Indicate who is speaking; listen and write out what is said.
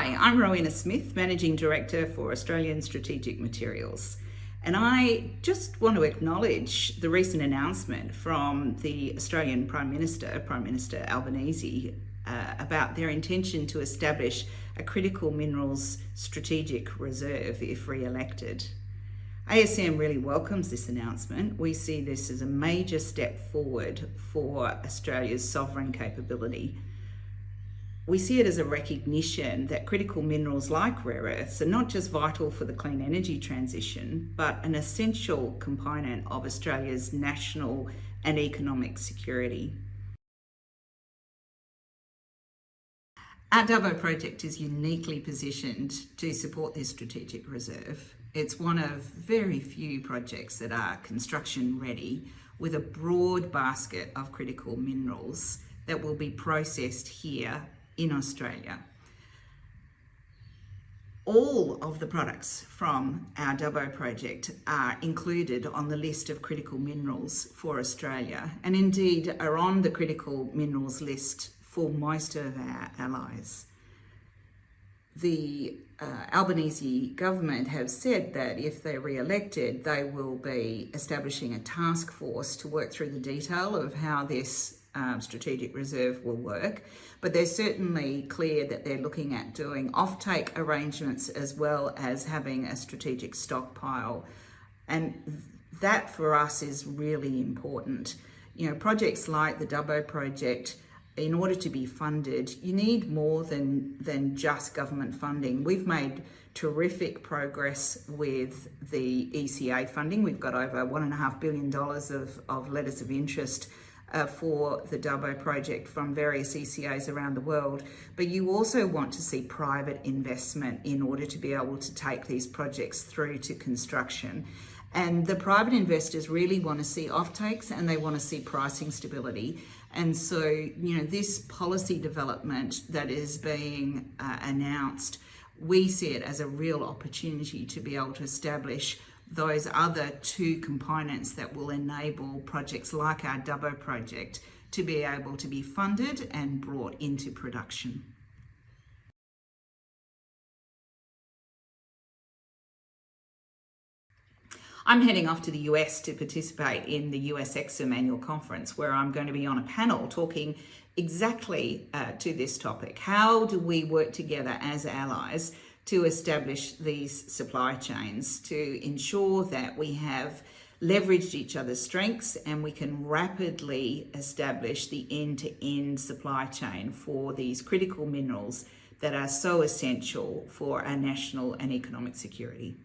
Speaker 1: Hi, I'm Rowena Smith, Managing Director for Australian Strategic Materials. And I just want to acknowledge the recent announcement from the Australian Prime Minister Albanese, about their intention to establish a critical minerals strategic reserve if re-elected. ASM really welcomes this announcement. We see this as a major step forward for Australia's sovereign capability. We see it as a recognition that critical minerals like rare earths are not just vital for the clean energy transition, but an essential component of Australia's national and economic security. Our Dubbo project is uniquely positioned to support this strategic reserve. It's one of very few projects that are construction ready, with a broad basket of critical minerals that will be processed here in Australia. All of the products from our Dubbo project are included on the list of critical minerals for Australia, and indeed are on the critical minerals list for most of our allies. The Albanese government have said that if they're re-elected, they will be establishing a task force to work through the detail of how this strategic reserve will work, but they're certainly clear that they're looking at doing offtake arrangements as well as having a strategic stockpile. And that for us is really important. You know, projects like the Dubbo project, in order to be funded, you need more than just government funding. We've made terrific progress with the ECA funding. We've got over $1.5 billion of letters of interest for the Dubbo project from various ECAs around the world. But you also want to see private investment in order to be able to take these projects through to construction. And the private investors really want to see offtakes, and they want to see pricing stability. And so, you know, this policy development that is being announced, we see it as a real opportunity to be able to establish those other two components that will enable projects like our Dubbo project to be able to be funded and brought into production. I'm heading off to the US to participate in the US ASM annual conference, where I'm going to be on a panel talking exactly to this topic. How do we work together as allies to establish these supply chains to ensure that we have leveraged each other's strengths and we can rapidly establish the end-to-end supply chain for these critical minerals that are so essential for our national and economic security?